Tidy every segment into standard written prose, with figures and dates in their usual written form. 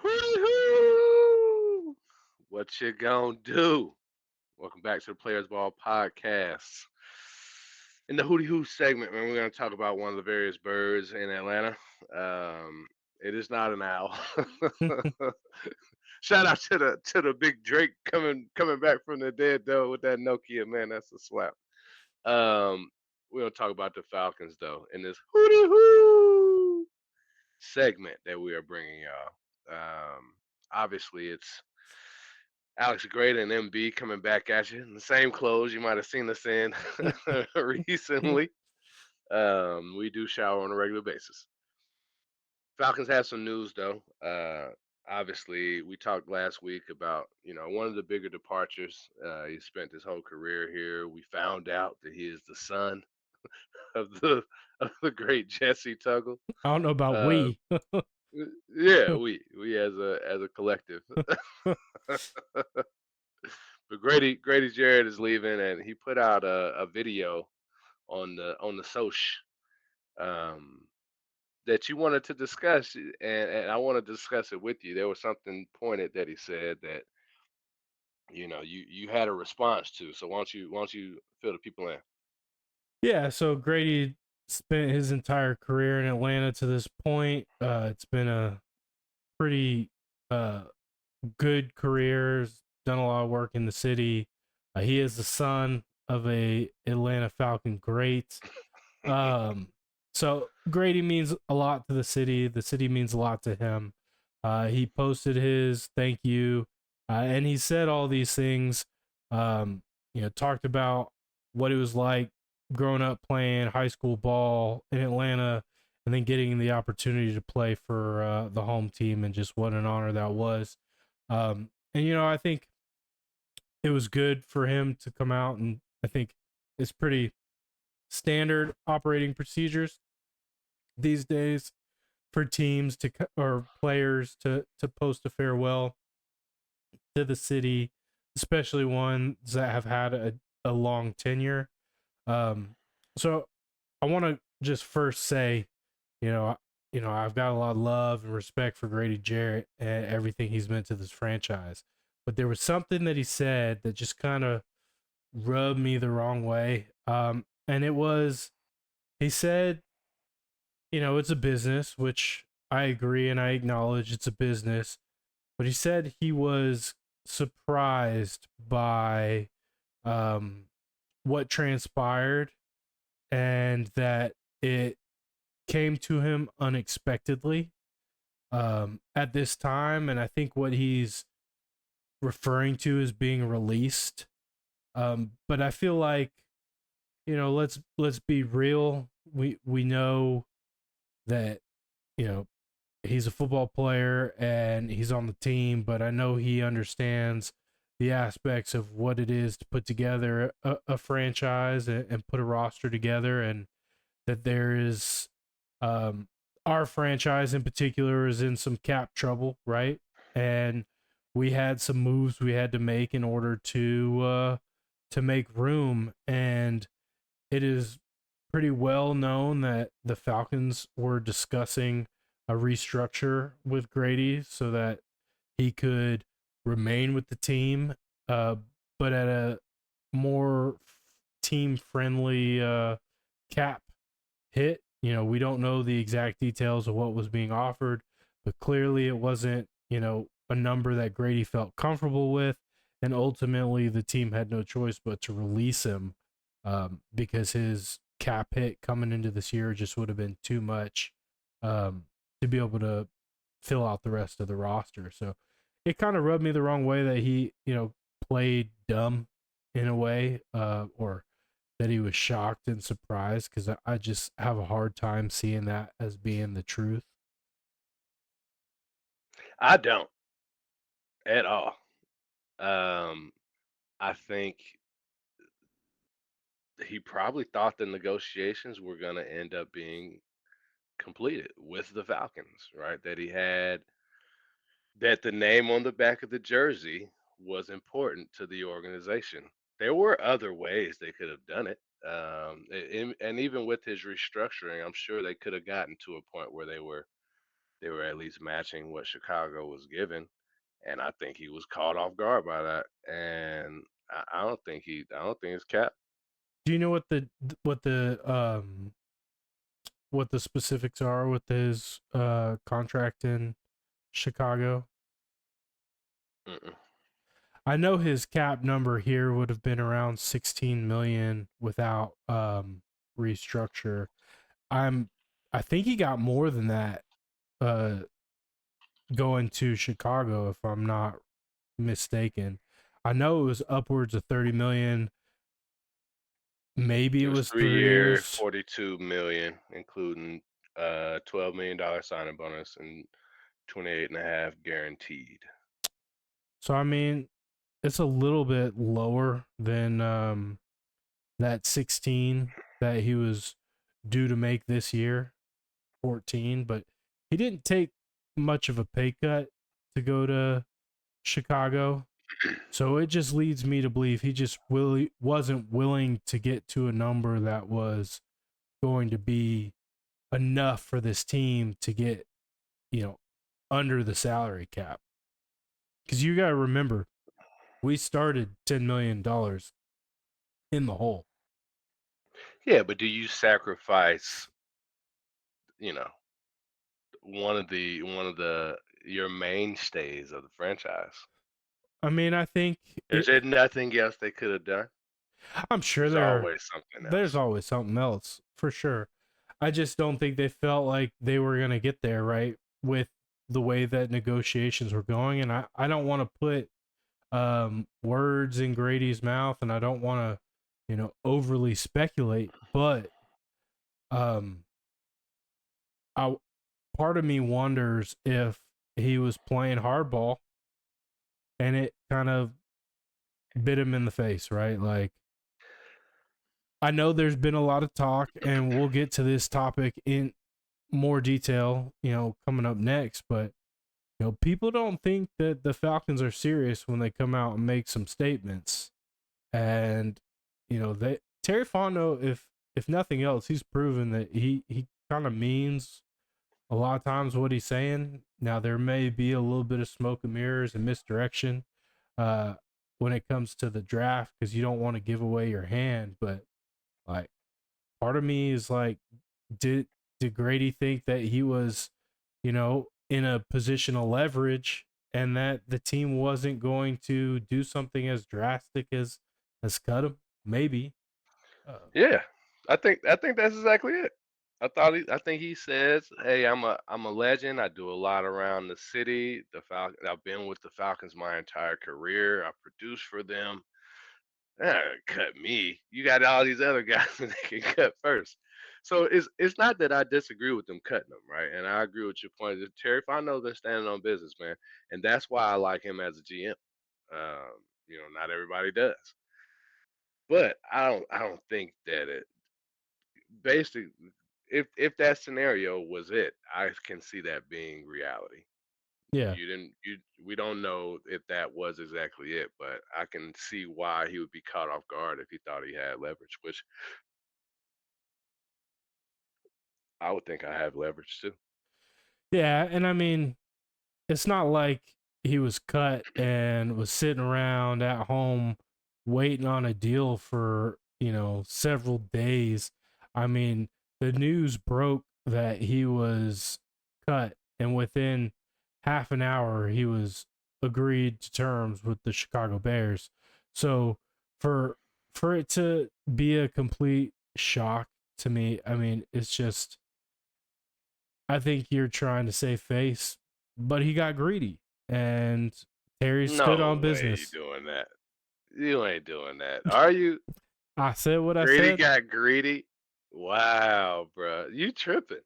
Hoo-hoo! What you gonna do? Welcome back to the Players Ball Podcast. In the Hootie Hoo segment, man, we're gonna talk about one of the various birds in Atlanta. Um, it is not an owl. Shout out to the big Drake coming back from the dead though with that Nokia, man. That's a slap. Um, we're gonna talk about the Falcons though in this Hootie Hoo segment that we are bringing y'all. Obviously, it's Alex Grady and MB coming back at you in the same clothes you might have seen us in recently. We do shower on a regular basis. Falcons have some news though. Obviously, we talked last week about one of the bigger departures. He spent his whole career here. We found out that he is the son of the great Jesse Tuggle. I don't know about Uh, we. yeah, we as a collective. But Grady Jarrett is leaving, and he put out a video on the Soch um, that you wanted to discuss, and I want to discuss it with you. There was something pointed that he said that you had a response to. So why don't you fill the people in? Yeah, so Grady spent his entire career in Atlanta to this point. It's been a pretty uh, good career. He's done a lot of work in the city. He is the son of a Atlanta Falcon great. Um, so Grady means a lot to the city. The city means a lot to him. He posted his thank you, and he said all these things. Talked about what it was like growing up playing high school ball in Atlanta, and then getting the opportunity to play for the home team, and just what an honor that was. And I think it was good for him to come out, and I think it's pretty standard operating procedures these days for teams or players to post a farewell to the city, especially ones that have had a long tenure. Um, so I want to just first say, you know, I've got a lot of love and respect for Grady Jarrett and everything he's meant to this franchise. But there was something that he said that just kind of rubbed me the wrong way. And it was, he said, it's a business, which I agree and I acknowledge it's a business. But he said he was surprised by um, what transpired, and that it came to him unexpectedly at this time. And I think what he's referring to is being released. But I feel like, let's be real. We know that, you know, he's a football player and he's on the team, but I know he understands the aspects of what it is to put together a franchise and put a roster together, and that there is our franchise in particular is in some cap trouble, right? And we had some moves we had to make in order to make room, and it is pretty well known that the Falcons were discussing a restructure with Grady so that he could remain with the team, uh, but at a more team friendly cap hit. We don't know the exact details of what was being offered, but clearly it wasn't, a number that Grady felt comfortable with. And ultimately, the team had no choice but to release him, because his cap hit coming into this year just would have been too much um, to be able to fill out the rest of the roster. So it kind of rubbed me the wrong way that he, played dumb in a way, or that he was shocked and surprised, because I just have a hard time seeing that as being the truth. I don't at all. Um, I think he probably thought the negotiations were going to end up being completed with the Falcons, right? That the name on the back of the jersey was important to the organization. There were other ways they could have done it. And even with his restructuring, I'm sure they could have gotten to a point where they were they were at least matching what Chicago was giving, and I think he was caught off guard by that. And I don't think it's cap. Do you know what the specifics are with his contract in Chicago? Mm-mm. I know his cap number here would have been around 16 million without restructure. I'm I think he got more than that uh going to Chicago if I'm not mistaken. I know it was upwards of 30 million. Maybe It it was was three 3 year, years. 42 million, including $12 million signing bonus and 28.5 guaranteed. So I mean, it's a little bit lower than that 16 that he was due to make this year, 14, but he didn't take much of a pay cut to go to Chicago. So it just leads me to believe he just really wasn't willing to get to a number that was going to be enough for this team to get, you know, under the salary cap. Because you got to remember, we started $10 million in the hole. Yeah, but do you sacrifice, you know, one of the your mainstays of the franchise? I mean, I think Is there nothing else they could have done? I'm sure There's always something there's else. always something else for sure. I just don't think they felt like they were gonna get there right with the way that negotiations were going, and I don't want to put words in Grady's mouth, and I don't want to overly speculate, but um I part of me wonders if he was playing hardball and it kind of bit him in the face, right? Like I know there's been a lot of talk, and we'll get to this topic in more detail, coming up next. But people don't think that the Falcons are serious when they come out and make some statements. And they Terry Fontenot, if nothing else, he's proven that he kind of means a lot of times what he's saying. Now there may be a little bit of smoke and mirrors and misdirection uh, when it comes to the draft because you don't want to give away your hand, but like part of me is like, did did Grady think that he was, in a position of leverage and that the team wasn't going to do something as drastic as cut him? Maybe. Yeah, I think that's exactly it. I think he says, "Hey, I'm a legend. I do a lot around the city. The Falcon. I've been with the Falcons my entire career. I produce for them. Cut me. You got all these other guys that they can cut first. So it's not that I disagree with them cutting them, right? And I agree with your point. Terry Fontenot they're standing on business, man, and that's why I like him as a GM. Not everybody does, but I don't think that it basically if that scenario was it, I can see that being reality. Yeah. You didn't you We don't know if that was exactly it, but I can see why he would be caught off guard if he thought he had leverage, which I would think I have leverage too. Yeah, and I mean, it's not like he was cut and was sitting around at home waiting on a deal for, several days. I mean, the news broke that he was cut, and within half an hour, he was agreed to terms with the Chicago Bears. So for for it to be a complete shock to me, I mean, it's just I think you're trying to save face, but he got greedy and Terry stood No on way you business. doing that. You ain't doing that. Are you? I said what I Greedy said. got greedy? Wow, bruh. You tripping.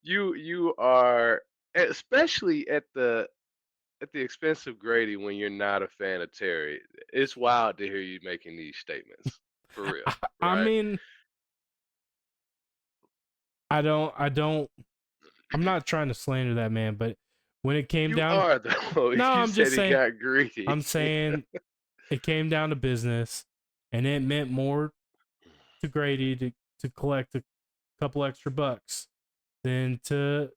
You are especially at the expense of Grady when you're not a fan of Terry. It's wild to hear you making these statements. For real, I right? mean, I don't I'm not trying to slander that man, but when it came You down are though. no, You I'm said just he saying got greedy. I'm saying it came down to business and it meant more to Grady to collect a couple extra bucks than to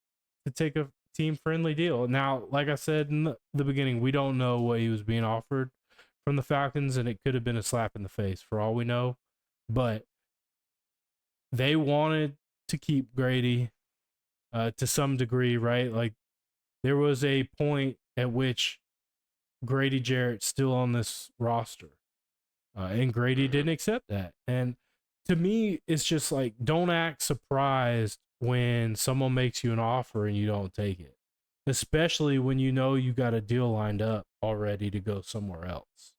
to take a team friendly deal. Now, like I said in the beginning, we don't know what he was being offered from the Falcons, and it could have been a slap in the face for all we know. But they wanted to keep Grady to some degree, right? Like there was a point at which Grady Jarrett still on this roster, and Grady Hmm. didn't accept that. And to me, it's just like don't act surprised when someone makes you an offer and you don't take it, especially when you know you got a deal lined up already to go somewhere else.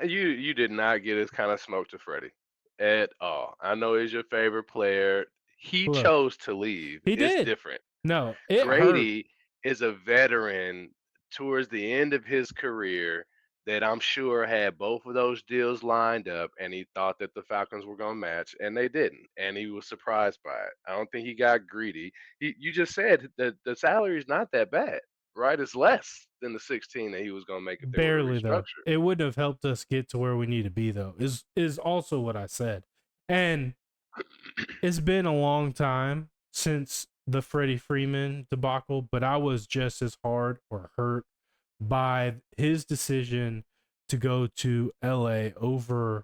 You did not get his kind of smoke to Freddie at all. I know he's your favorite player. He Look, chose to leave. he It's did. different. No, it hurt. Grady is a veteran towards the end of his career that I'm sure had both of those deals lined up, and he thought that the Falcons were going to match, and they didn't, and he was surprised by it. I don't think he got greedy. You just said that the salary is not that bad, right? It's less than the 16 that he was going to make if they would have Barely though. restructured. It wouldn't have helped us get to where we need to be though. Is also what I said. And it's been a long time since the Freddie Freeman debacle, but I was just as hard or hurt by his decision to go to LA over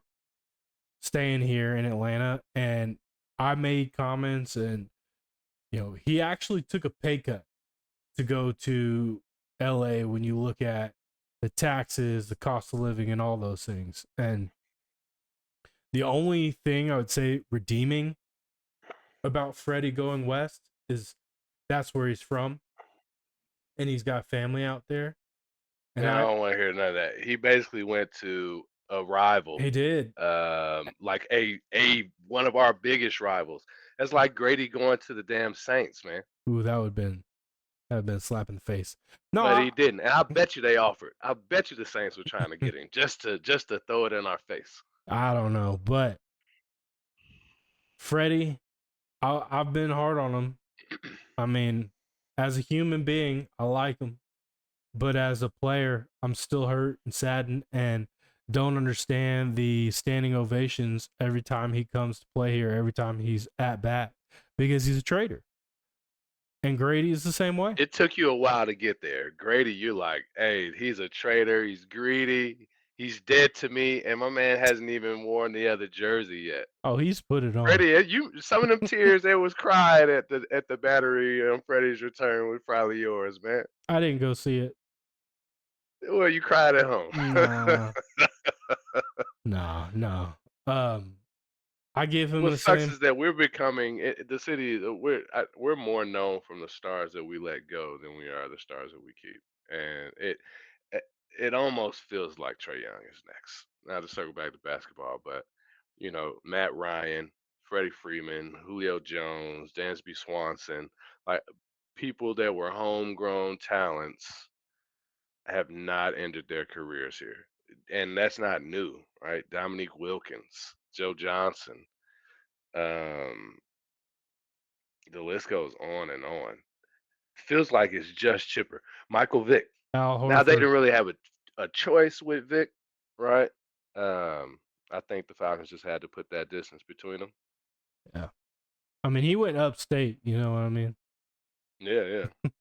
staying here in Atlanta. And I made comments, and he actually took a pay cut to go to LA when you look at the taxes, the cost of living, and all those things. And the only thing I would say redeeming about Freddie going west is that's where he's from, and he's got family out there. And And I I don't want to hear none of that. He basically went to a rival, he did. like a one of our biggest rivals. That's like Grady going to the damn Saints, man. Ooh, that would been a slap in the face. No, But he didn't. And I bet you they offered. I bet you the Saints were trying to get him just to throw it in our face. I don't know, but Freddie, I've been hard on him. I mean, as a human being, I like him, but as a player, I'm still hurt and saddened, and don't understand the standing ovations every time he comes to play here, every time he's at bat, because he's a traitor. And Grady is the same way. It took you a while to get there. Grady, you're like, hey, he's a traitor, he's greedy, he's dead to me, and my man hasn't even worn the other jersey yet. Oh, he's put it on. Freddie, you some of them tears that was cried at the battery on Freddie's return was probably yours, man. I didn't go see it. Well, you cried at home. Nah, nah, no. I give him What the sucks same. is that we're becoming the city. We're more known from the stars that we let go than we are the stars that we keep, and it it almost feels like Trey Young is next. Now to circle back to basketball, but Matt Ryan, Freddie Freeman, Julio Jones, Dansby Swanson, like people that were homegrown talents have not ended their careers here, and that's not new, right? Dominique Wilkins, Joe Johnson. Um, the list goes on and on. Feels like it's just Chipper. Michael Vick. Al Now they Horford. didn't really have a choice with Vick, right? I think the Falcons just had to put that distance between them. Yeah. I mean, he went upstate. You know what I mean? Yeah,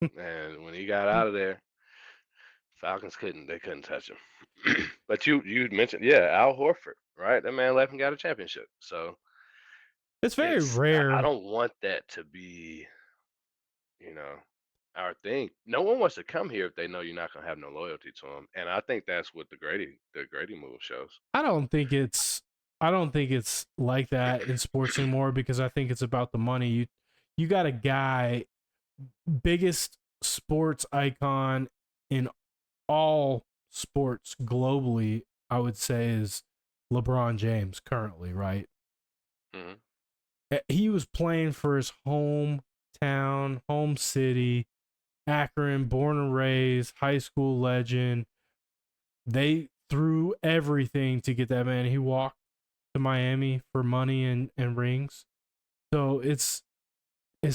yeah. And when he got out of there, Falcons couldn't touch him. But you mentioned, yeah, Al Horford, right? That man left and got a championship. So It's very I rare. don't want that to be, you know, our thing. No one wants to come here if they know you're not gonna have no loyalty to them, and I think that's what the Grady move shows. I don't think it's. I don't think it's like that in sports anymore because I think it's about the money. You got a guy, biggest sports icon in all sports globally. I would say is LeBron James currently, right? Hmm. He was playing for his hometown, home city, Akron, born and raised, high school legend. They threw everything to get that man. He walked to Miami for money and rings. So it's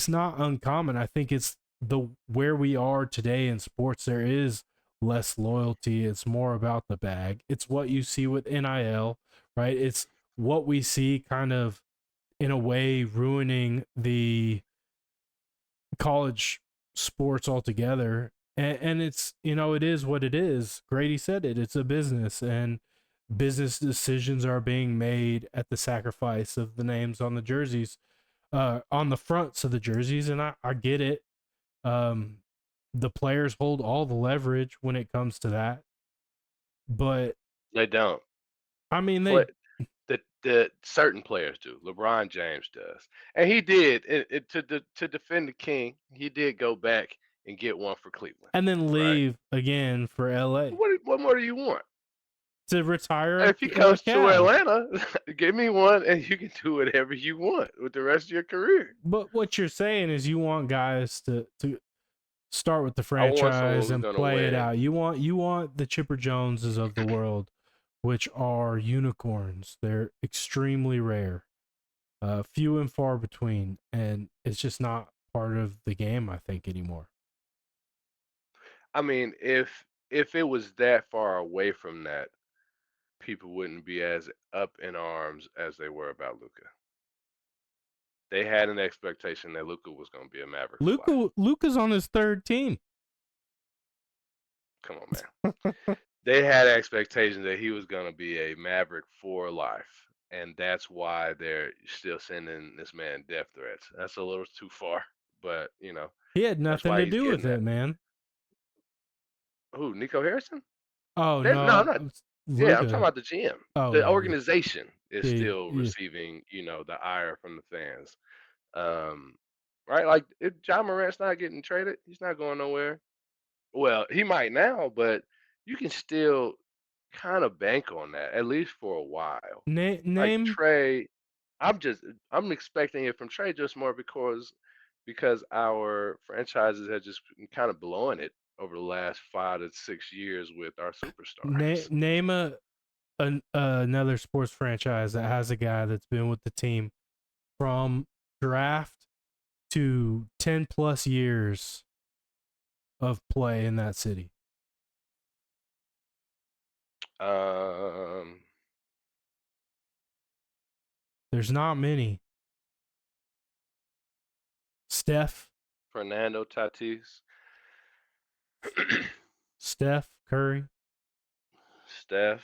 not uncommon. I think it's the where we are today in sports. There is less loyalty. It's more about the bag. It's what you see with NIL, right? It's what we see kind of in a way ruining the college sports altogether. And it's, it is what it is. Grady said it. It's a business, and business decisions are being made at the sacrifice of the names on the jerseys, on the fronts of the jerseys. And I get it. Um, the players hold all the leverage when it comes to that. But They don't. I mean, Play they the certain players do. LeBron James does, and he did to defend the king. He did go back and get one for Cleveland, and then right? leave again for LA What more do you want? to retire If he a comes to Cav. Atlanta, give me one, and you can do whatever you want with the rest of your career. But what you're saying is you want guys to start with the I want someone franchise who's and gonna play it win. out. You want the Chipper Joneses of the world, which are unicorns. They're extremely rare, few and far between, and it's just not part of the game, I think, anymore. I mean, if it was that far away from that, people wouldn't be as up in arms as they were about Luca. They had an expectation that Luca was going to be a Maverick for life. Luca's on his third team. Come on, man. They had expectations that he was going to be a Maverick for life, and that's why they're still sending this man death threats. That's a little too far, but He had that's nothing why to he's do getting with that. it, man. Who, Nico Harrison? Oh No, I'm no, not. Yeah, I'm talking Luca. about the GM. Oh The yeah, yeah, organization is yeah, still yeah. receiving, the ire from the fans. Um, right? Like, if John Morant's not getting traded, he's not going nowhere. Well, he might now, but you can still kind of bank on that at least for a while. Like Name Trey, I'm expecting it from Trey just more because our franchises have just been kind of blowing it over the last 5 to 6 years with our superstars. name another sports franchise that has a guy that's been with the team from draft to 10 plus years of play in that city. Um, There's not many. Steph, Fernando Tatis, Steph Curry. Steph.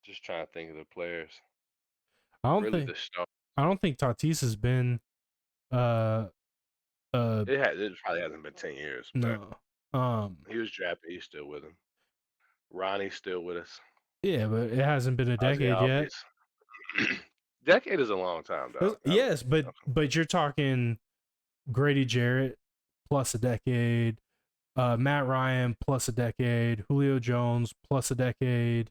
Just trying to think of the players. I don't Really, think the star. I don't think Tatis has been uh uh It probably hasn't been 10 years, but no. Um he was drafted. He's still with him. Ronnie's still with us. yeah, but it hasn't been a Ozzy decade yet. Albies. Decade is a long time, dog. Yes, but you're talking Grady Jarrett plus a decade, Matt Ryan plus a decade, Julio Jones plus a decade.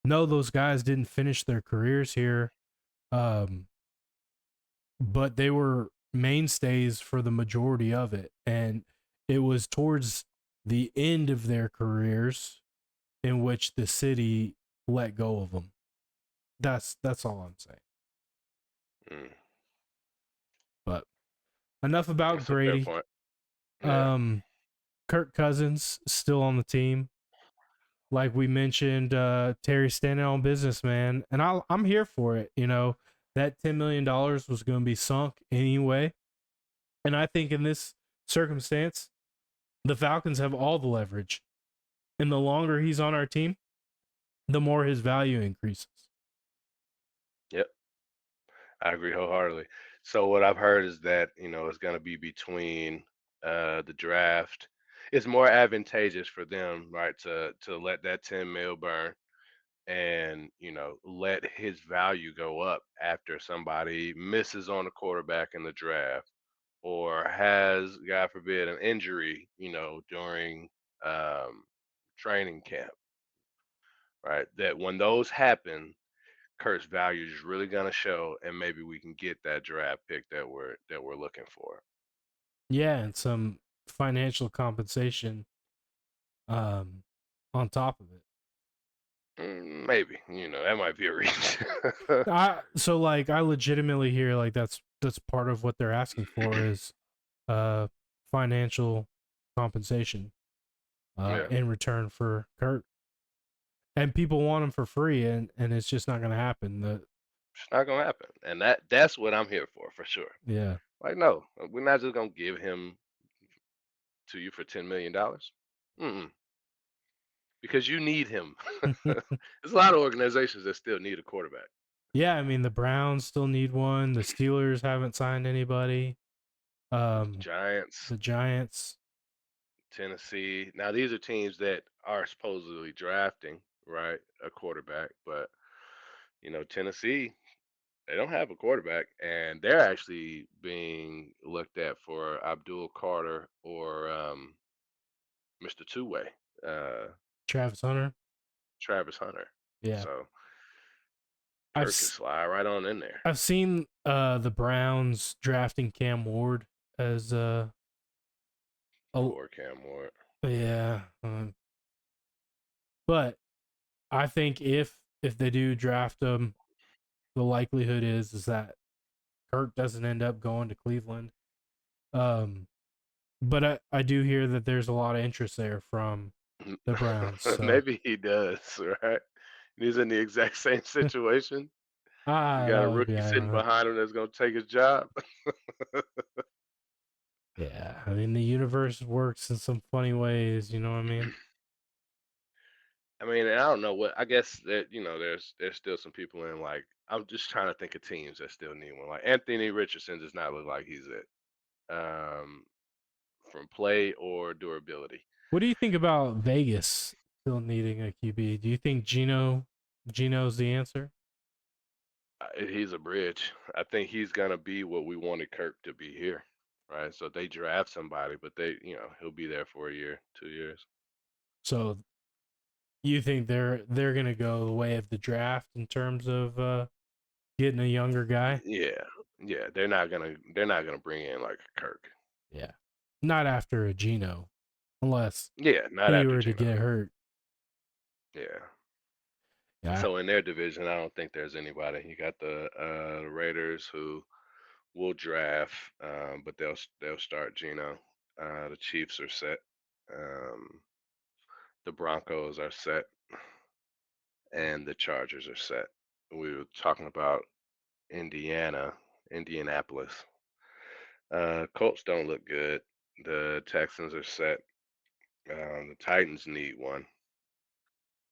No, those guys didn't finish their careers here, um, but they were mainstays for the majority of it, and it was towards the end of their careers in which the city let go of them. That's all I'm saying. Mm, But enough about that's a fair Grady. point. Yeah. Um, Kirk Cousins still on the team. Like we mentioned, Terry standing on business, man, and I'm here for it. That $10 million was going to be sunk anyway, and I think in this circumstance, the Falcons have all the leverage, and the longer he's on our team, the more his value increases. Yep. I agree wholeheartedly. So what I've heard is that, it's gonna be between the draft. It's more advantageous for them, right, to let that 10 mil burn and, let his value go up after somebody misses on a quarterback in the draft or has, God forbid, an injury, during training camp, right? That when those happen, Kurt's value is really gonna show, and maybe we can get that draft pick that we're looking for. Yeah, and some financial compensation um, on top of it. Maybe that might be a reach. I legitimately hear like that's part of what they're asking for is uh financial compensation Yeah, in return for Kurt. And people want him for free, and it's just not going to happen. The it's not gonna happen, and that's what I'm here for sure. Yeah. Like, no, we're not just gonna give him to you for $10 million. Mm-mm, because you need him. There's a lot of organizations that still need a quarterback. Yeah, I mean the Browns still need one. The Steelers haven't signed anybody. Um, Giants, the Giants, Tennessee. Now these are teams that are supposedly drafting, right, a quarterback, but Tennessee, they don't have a quarterback, and they're actually being looked at for Abdul Carter or Mr. Two Way, uh, Travis Hunter. Travis Hunter. Yeah, So I've Kirk could slide right on in there I've seen the Browns drafting Cam Ward as a for Cam Ward. yeah, but I think if they do draft him, the likelihood is that Kirk doesn't end up going to Cleveland. Um, but I do hear that there's a lot of interest there from the Browns. So Maybe he does, right? He's in the exact same situation. You got a that would be rookie sitting ironic. behind him that's gonna take his job. Yeah, I mean the universe works in some funny ways. You know what I mean? I mean, and I don't know what. I guess that there's still some people in like. I'm just trying to think of teams that still need one. Like Anthony Richardson does not look like he's it from play or durability. What do you think about Vegas still needing a QB? Do you think Gino's the answer? He's a bridge. I think he's gonna be what we wanted Kirk to be here, right? So they draft somebody, but he'll be there for a year, 2 years. So you think they're gonna go the way of the draft in terms of getting a younger guy? Yeah, yeah. They're not gonna bring in like a Kirk. Yeah, not after a Gino, unless Yeah, not he after were to Gino. get hurt. Yeah. Yeah, So in their division, I don't think there's anybody. You got the Raiders who will draft, but they'll start Gino. The Chiefs are set. Um, the Broncos are set, and the Chargers are set. We were talking about Indianapolis. Colts don't look good. The Texans are set. The Titans need one.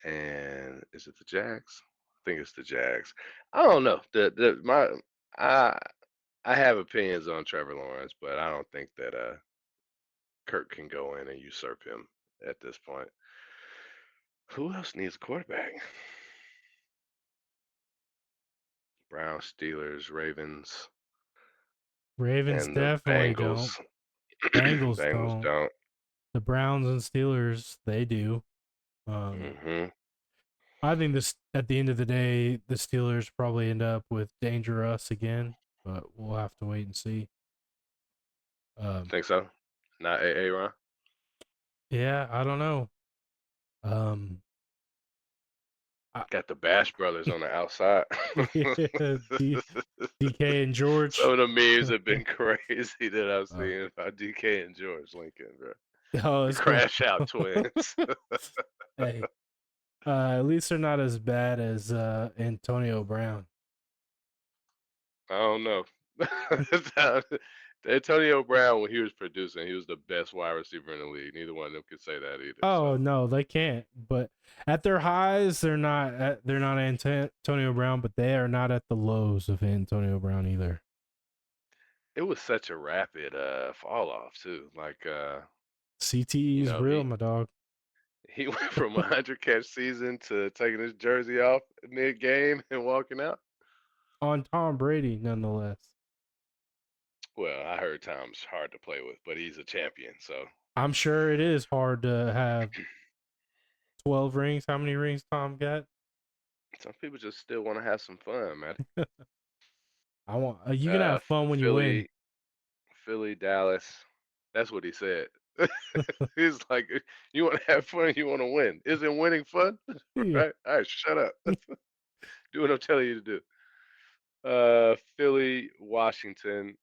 And is it the Jags? I think it's the Jags. I don't know. I I have opinions on Trevor Lawrence, but I don't think that Kirk can go in and usurp him at this point. Who else needs a quarterback? Browns, Steelers, Ravens, Ravens and the definitely don't. Bengals. Bengals Bengals don't. don't. The Browns and Steelers they do. Um, Hmm. I think this at the end of the day, the Steelers probably end up with Dangerous again, but we'll have to wait and see. Um, Think so? Not Ron. yeah, I don't know. Um, I, Got the Bash Brothers on the outside. yeah, DK and George. Some of the memes have been crazy that I've uh, seen about DK and George Lincoln, bro. oh, The it's cool. Crash Out twins. Hey, at least they're not as bad as Antonio Brown. I don't know. Antonio Brown, when he was producing, he was the best wide receiver in the league. Neither one of them could say that either. Oh So no, they can't. But at their highs, they're not Antonio Brown, but they are not at the lows of Antonio Brown either. it was such a rapid fall off too. Like CTE is real, he my dog. he went from a 100 catch season to taking his jersey off mid game and walking out. On Tom Brady, nonetheless. Well, I heard Tom's hard to play with, but he's a champion. So I'm sure it is hard to have 12 rings. How many rings Tom got? some people just still want to have some fun, man. I want you can have fun when you win. Philly, Philly, Dallas. That's what he said. He's like, you want to have fun, you want to win. Isn't winning fun? Yeah. Right? All right, shut up. Do what I'm telling you to do. Philly, Washington,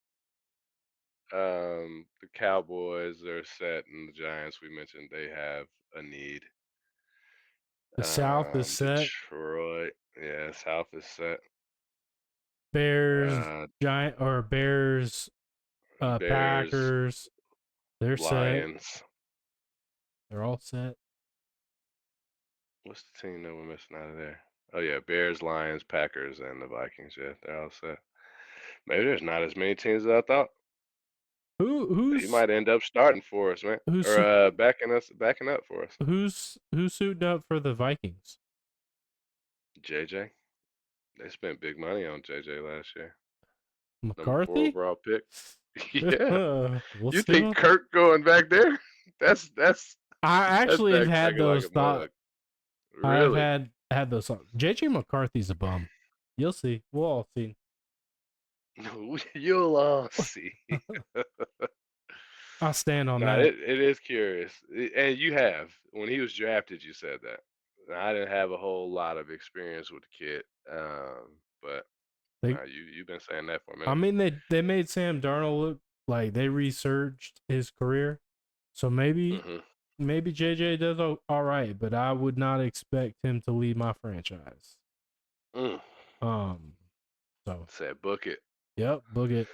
the Cowboys are set, and the Giants we mentioned they have a need. The South is set. Detroit, yeah, South is set. Bears, Uh, Giant or Bears, Bears, Packers, they're set. Lions. They're all set. What's the team that we're missing out of there? Oh yeah, Bears, Lions, Packers, and the Vikings. Yeah, they're all set. Maybe there's not as many teams as I thought. Who He who's might end up starting for us, man, who's or suit- backing up for us. who's suiting up for the Vikings? JJ. They spent big money on JJ last year. Number four McCarthy? overall pick. Yeah. We'll You see. think Kirk going back there? That's I that's actually have had backtracking like those a thoughts. mug. I've Really? had those thoughts. JJ McCarthy's a bum. You'll see. We'll all see. You'll all see. I'll stand on No, that. it is curious, and you have when he was drafted. You said that. I didn't have a whole lot of experience with the kid, but They, no, you've been saying that for a I minute. mean, they made Sam Darnold look like they resurged his career. So Hmm. maybe JJ does all right, but I would not expect him to lead my franchise. Mm. Um, so Said book it. yep, book it.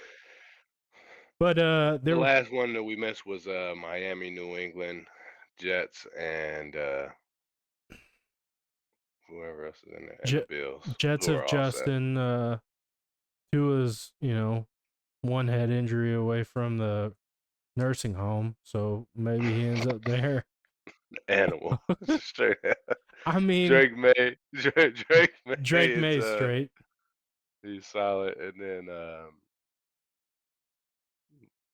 But The there were last one that we missed was Miami, New England, Jets, and whoever else is in there, and the Jet, Bills, Jets who of are all set. Justin. Tua's one head injury away from the nursing home, so maybe he ends up there. Animal, straight. I mean, Drake May, Drake May Drake is May's straight. he's solid, and then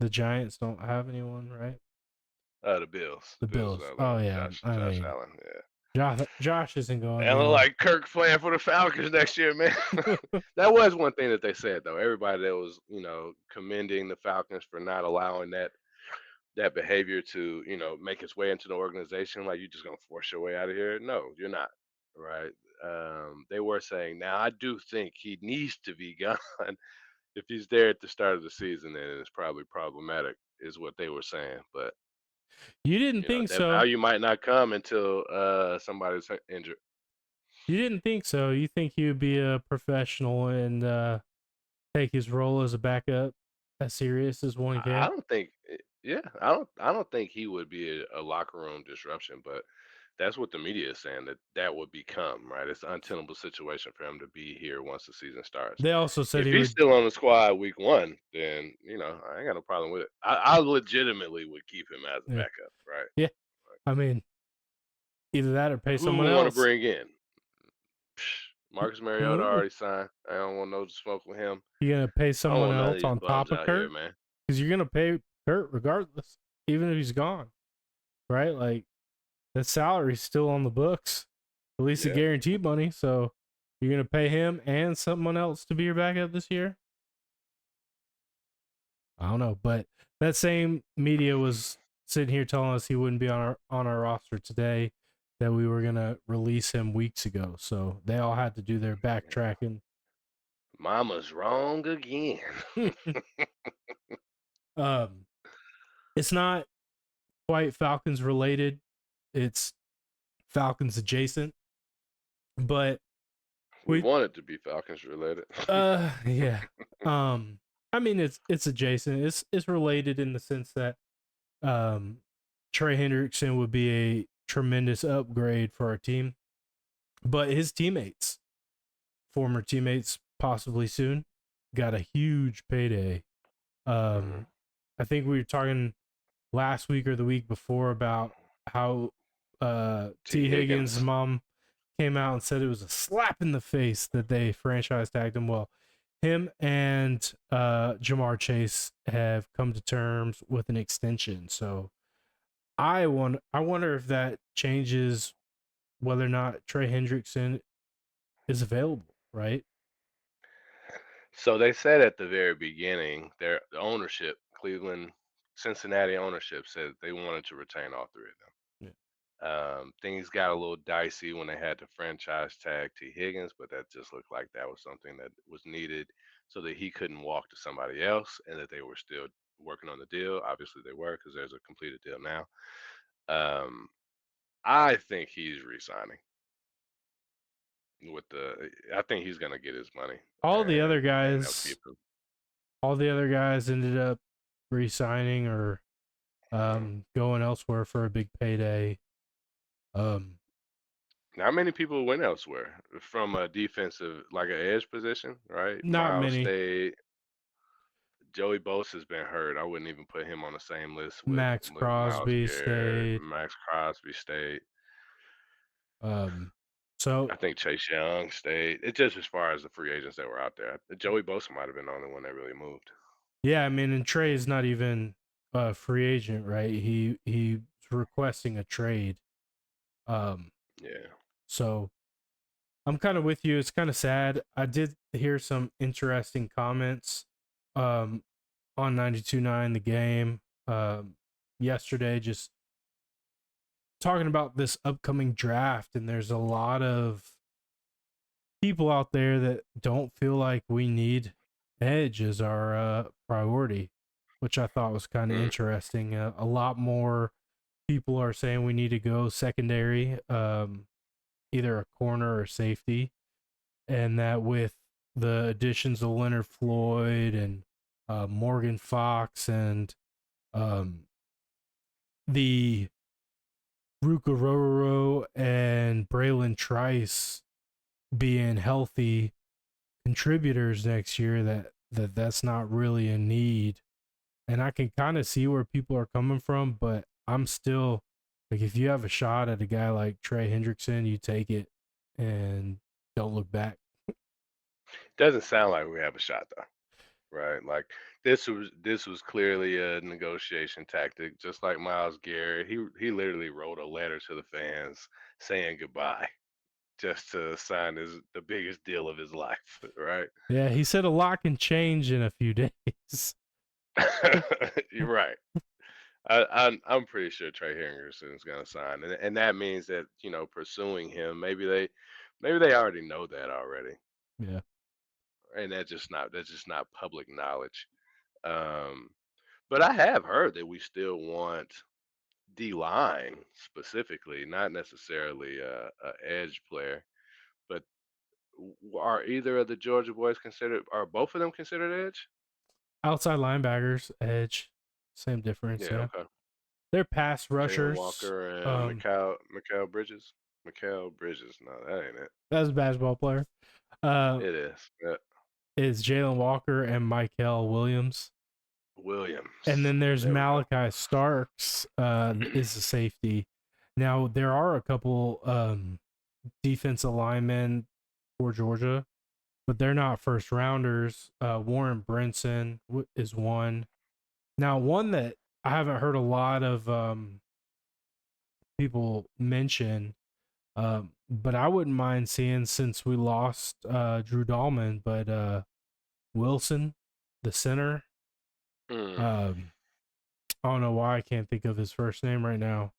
The Giants don't have anyone, right? the Bills, The the Bills Bills. Oh alone, yeah, I Josh mean, Allen, yeah. Josh isn't going And look anywhere. like Kirk playing for the Falcons next year, man. That was one thing that they said though. Everybody that was, commending the Falcons for not allowing that behavior to, make its way into the organization. Like you're just gonna force your way out of here. No, you're not. Right. They were saying now I do think he needs to be gone. If he's there at the start of the season, then it's probably problematic, is what they were saying. But You didn't think that so. value might not come until somebody's injured. You didn't think so. You think he would be a professional and take his role as a backup as serious as one I can. don't think, yeah, I don't think he would be a locker room disruption, but that's what the media is saying that would become right. It's an untenable situation for him to be here once the season starts. They also said If he he's would. still on the squad week one, then I ain't got no problem with it. I legitimately would keep him as a Yeah, backup, right? yeah. I mean, either that or pay Who someone we want to else. bring in? Marcus Mariota Who already signed. I don't want no smoke with him. you gonna pay I don't someone want none of else these on bums top of out here, Kurt? man. Because you're gonna pay Kurt regardless, even if he's gone, right? Like that salary's still on the books, at least the Yeah. guaranteed money. So you're gonna pay him and someone else to be your backup this year. I don't know, but that same media was sitting here telling us he wouldn't be on our roster today. That we were gonna release him weeks ago, so they all had to do their backtracking. Mama's wrong again. um, it's not quite Falcons related. It's Falcons adjacent, but We we want it to be Falcons related. yeah. Um I mean it's adjacent. It's related in the sense that um Trey Hendrickson would be a tremendous upgrade for our team, but his teammates, former teammates possibly soon, got a huge payday. Mhm. Um I think we were talking last week or the week before about how T. T Higgins' Higgins. mom came out and said it was a slap in the face that they franchise tagged him. Well, him and Jamar Chase have come to terms with an extension. So I wonder if that changes whether or not Trey Hendrickson is available, right? So they said at the very beginning, the ownership, Cleveland, Cincinnati ownership, said they wanted to retain all three of them. Yeah. Things got a little dicey when they had to franchise tag T. Higgins, but that just looked like that was something that was needed so that he couldn't walk to somebody else and that they were still working on the deal. Obviously, they were because there's a completed deal now. Um, I think he's resigning with the. I think he's gonna get his money, All the other and they'll keep guys him. all the other guys ended up re-signing or going elsewhere for a big payday. Um, Not many people went elsewhere from a defensive, like an edge position, right? not Miles many. State, Joey Bosa's been hurt. I wouldn't even put him on the same list with Max Miles Crosby Garrett, stayed. Max Crosby State. Um, so I think Chase Young stayed. It's just as far as the free agents that were out there. Joey Bosa might have been the only one that really moved. yeah, I mean, and Trey is not even a free agent, right? He's requesting a trade. Um, Yeah. so I'm kind of with you. It's kind of sad. I did hear some interesting comments um on 92.9 the game yesterday, just talking about this upcoming draft, and there's a lot of people out there that don't feel like we need edge as our priority, which I thought was kind of Mm. interesting. A lot more people are saying we need to go secondary, either a corner or safety, and that with the additions of Leonard Floyd and Morgan Fox and um, the Ruka and Braylon Trice being healthy contributors next year, that's not really a need. And I can kind of see where people are coming from, but I'm still like, if you have a shot at a guy like Trey Hendrickson, you take it and don't look back. Doesn't sound like we have a shot though, right? Like this was clearly a negotiation tactic, just like Miles Garrett. He literally wrote a letter to the fans saying goodbye just to sign the biggest deal of his life, right? Yeah, he said a lot can change in a few days. You're right. I'm pretty sure Trey Hendrickson is going to sign, and that means that pursuing him. Maybe they already know that already, Yeah. and that's just not public knowledge. Um, but I have heard that we still want D line specifically, not necessarily a edge player. But are either of the Georgia boys considered? Are both of them considered edge? Outside linebackers, edge, same difference. Yeah. Yeah. Okay. They're pass Jalen rushers. Walker and Mikal Bridges. Mikal Bridges. No, that ain't it. That's a basketball player. Uh, It is. is Jalen Walker and Michael Williams. And Williams. then there's There we go. Malachi Starks, is a safety. Now there are a couple defensive linemen for Georgia, but they're not first rounders. Warren Brinson is one. Now one that I haven't heard a lot of people mention, but I wouldn't mind seeing since we lost Drew Dahlman, but Wilson, the center. Mm. Um, I don't know why I can't think of his first name right now,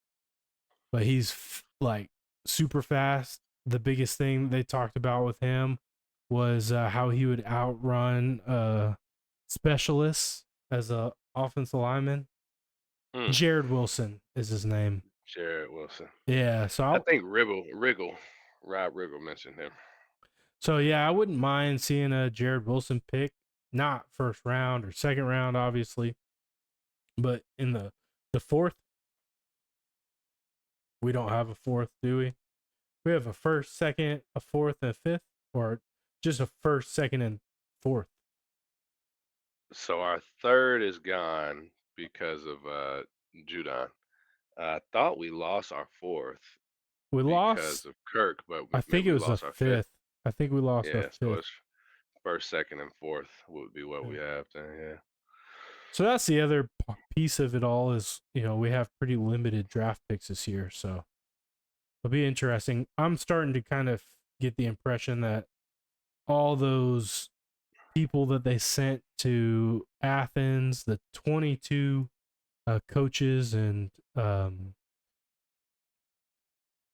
but he's like super fast. The biggest thing they talked about with him was how he would outrun specialists as a offensive lineman. Mm. Jared Wilson is his name. Jared Wilson. Yeah, I think Rob Riggle mentioned him. yeah, I wouldn't mind seeing a Jared Wilson pick, not first round or second round, obviously, but in the fourth. We don't have a fourth, do we? We have a first, second, a fourth, and a fifth, or just a first, second, and fourth. So our third is gone because of Judon. I thought we lost our fourth We because lost. of Kirk, but I think maybe it we was a lost our fifth. fifth. I think we lost a Yeah, so fifth. it's first, second, and fourth would be what Yeah. we have then. Yeah. So that's the other piece of it all is we have pretty limited draft picks this year, so it'll be interesting. I'm starting to kind of get the impression that all those people that they sent to Athens, the 22 coaches and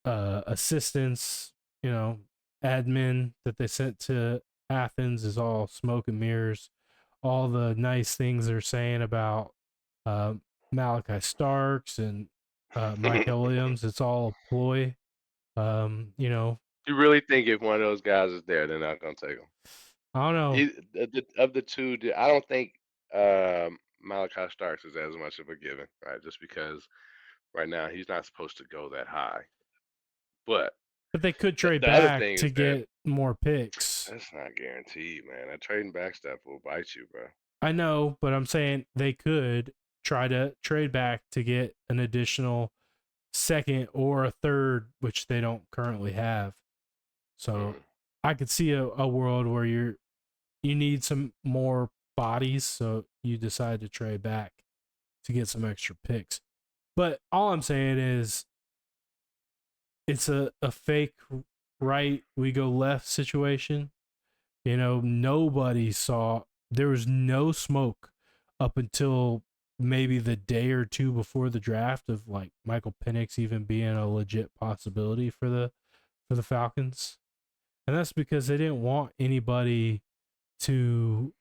assistants, admin that they sent to Athens is all smoke and mirrors. All the nice things they're saying about uh, Malachi Starks and Michael Williams, it's all a ploy. You know, You really think if one of those guys is there, they're not gonna take him? I don't know. Of the two, I don't think. Malachi Starks is as much of a given, right? Just because right now he's not supposed to go that high. But But they could trade the other back thing to is that get more picks. that's not guaranteed, man. That trading back stuff will bite you, bro. I know, but I'm saying they could try to trade back to get an additional second or a third, which they don't currently have. So Mm. I could see a world where you need some more bodies, so you decide to trade back to get some extra picks. But all I'm saying is it's a fake right, we go left situation. You know, nobody saw, there was no smoke up until maybe the day or two before the draft of like Michael Penix even being a legit possibility for the Falcons. And that's because they didn't want anybody to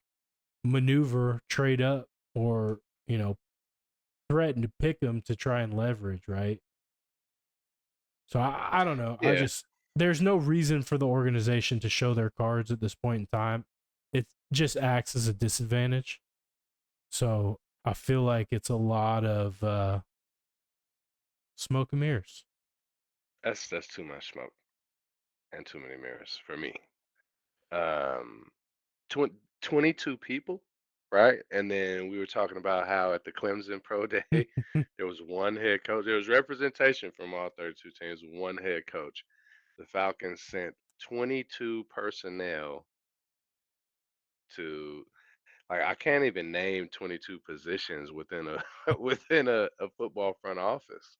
maneuver, trade up, or, you know, threaten to pick them to try and leverage, right? So I don't know. I Yeah, just, there's no reason for the organization to show their cards at this point in time. It just acts as a disadvantage. So I feel like it's a lot of smoke and mirrors. that's too much smoke and too many mirrors for me. Um, tw 22 people, right? And then we were talking about how at the Clemson Pro Day, there was one head coach. There was representation from all 32 teams, one head coach. The Falcons sent 22 personnel to like I can't even name 22 positions within a within a football front office.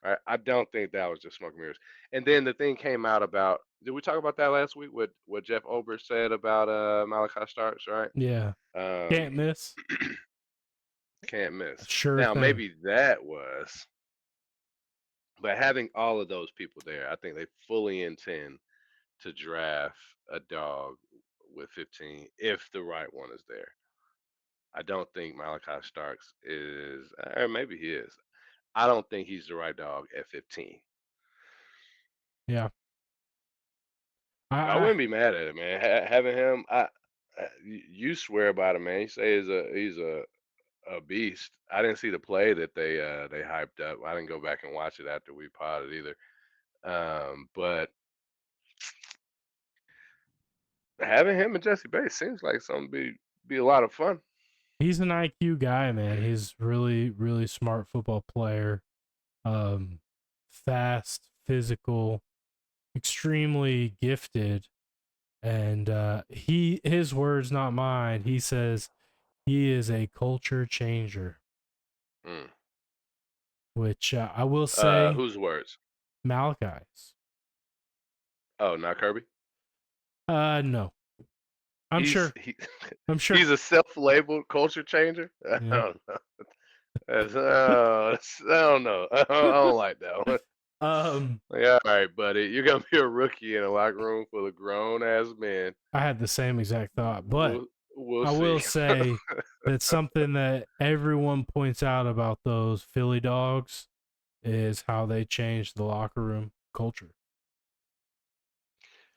Right? I don't think that was just smoke and mirrors. And then the thing came out about did we talk about that last week? What Jeff Ober said about Malachi Starks, right? Yeah. Um, Can't miss. can't miss. Sure Now thing. maybe that was, but having all of those people there, I think they fully intend to draft a dog with 15 if the right one is there. I don't think Malachi Starks is, or maybe he is. I don't think he's the right dog at 15. Yeah. I I wouldn't be mad at it, man. Having him, you swear about him, man. You say he's a beast. I didn't see the play that they hyped up. I didn't go back and watch it after we potted either. But having him and Jesse Bates seems like something be a lot of fun. he's an IQ guy, man. He's really, really smart football player. Um Fast, physical, extremely gifted. And his words, not mine. He says he is a culture changer, Mm. which I will say Whose words? Malachi's. Oh, not Kirby. No. I'm He's sure. he I'm sure. he's a self-labeled culture changer. I Yeah. don't know. I don't know. I don't like that one. Um Yeah, all right, buddy. You're gonna be a rookie in a locker room full of grown ass men. I had the same exact thought, but We'll I see. will say that something that everyone points out about those Philly dogs is how they changed the locker room culture.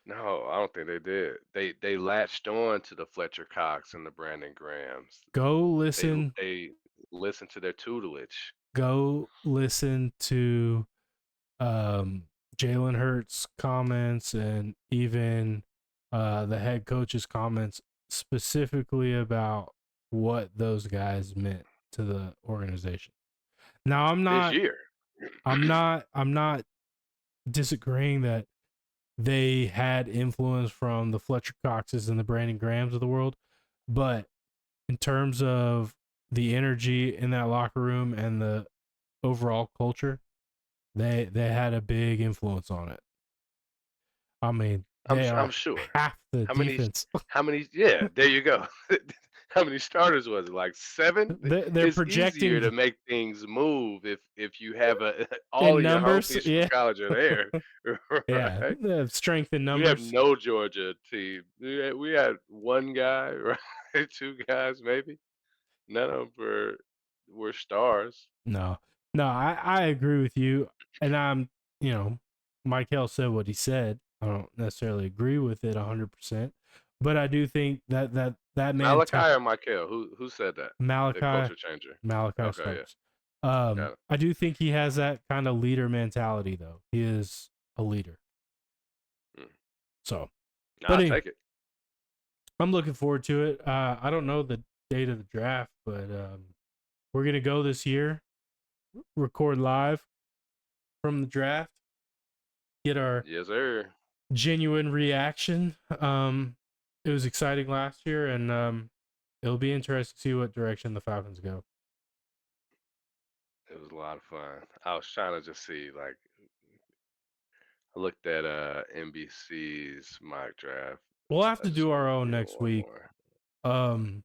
No, I don't think they did. They latched on to the Fletcher Cox and the Brandon Grahams. Go They listen they listened to their tutelage. go listen to Jalen Hurts comments and even the head coach's comments specifically about what those guys meant to the organization. Now This year. I'm not disagreeing that they had influence from the Fletcher Coxes and the Brandon Grahams of the world, but in terms of the energy in that locker room and the overall culture, they had a big influence on it. I mean, they I'm are sure. half the How many? defense. How many? Yeah, there you go. How many starters was it? Like 7? They're It's easier to projecting make things move if you have a all in of your home numbers. pieces from Yeah, college are there, yeah, right? the strength in We have numbers. no Georgia team. We had one guy, right? Two guys, maybe. None of them were stars. No, no, I agree with you, and I'm, Mike Hill said what he said. I don't necessarily agree with it 100%, but I do think that man Malachi or Michael? Who said that? The Malachi culture changer. Malachi Okay, yeah, Starks. got it. I do think he has that kind of leader mentality, though. He is a leader. Mm. So, Nah, but I anyway, take it. I'm looking forward to it. I don't know the date of the draft, but we're gonna go this year, record live from the draft, get our Yes, sir. genuine reaction. It was exciting last year, and it'll be interesting to see what direction the Falcons go. It was a lot of fun. I was trying to just see, like, I looked at NBC's mock draft. We'll have I to just do want our to own get next one week. more.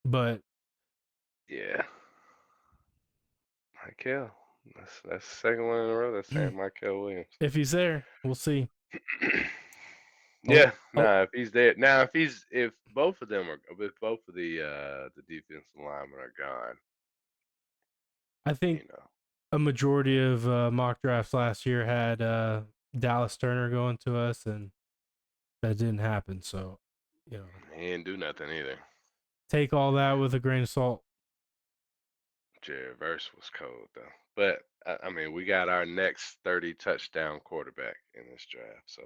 But Yeah, Michael. That's the second one in a row. That's saying Michael Williams. if he's there, we'll see. Oh, Yeah, oh, nah, if he's there now, if both of them are, if both of the defensive linemen are gone, I think you know, a majority of mock drafts last year had Dallas Turner going to us, and that didn't happen. So, you know, he didn't do nothing either. take all that with a grain of salt. Jared Verse was cold though, but I mean, we got our next 30 touchdown quarterback in this draft, so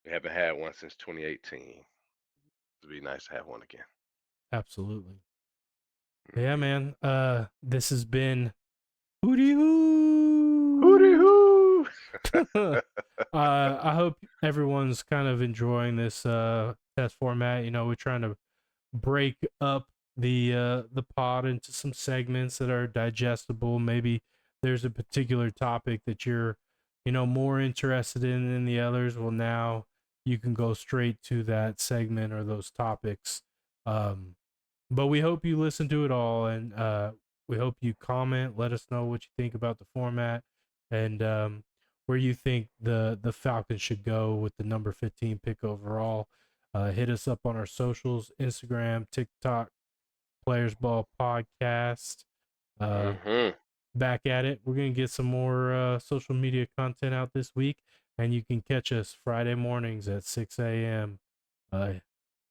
we haven't had one since 2018. It'd be nice to have one again. Absolutely. Yeah, Mhm. man. This has been Hootie Hooty Hoo. hoo! I hope everyone's kind of enjoying this test format. You know, we're trying to break up the pod into some segments that are digestible. Maybe there's a particular topic that you're, you know, more interested in than the others. Well, now you can go straight to that segment or those topics. Um, but we hope you listen to it all, and we hope you comment. Let us know what you think about the format, and where you think the Falcons should go with the number 15 pick overall. Hit us up on our socials: Instagram, TikTok, Players Ball Podcast. Uh, Mhm. Back at it. We're gonna get some more social media content out this week, and you can catch us Friday mornings at 6 a.m.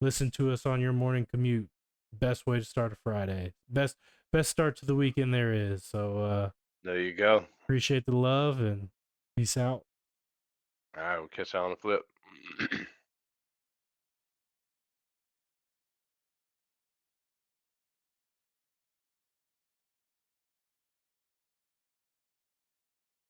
Listen to us on your morning commute. Best way to start a Friday. Best start to the weekend there is. So There you go. appreciate the love and peace out. All right, we'll catch you on the flip.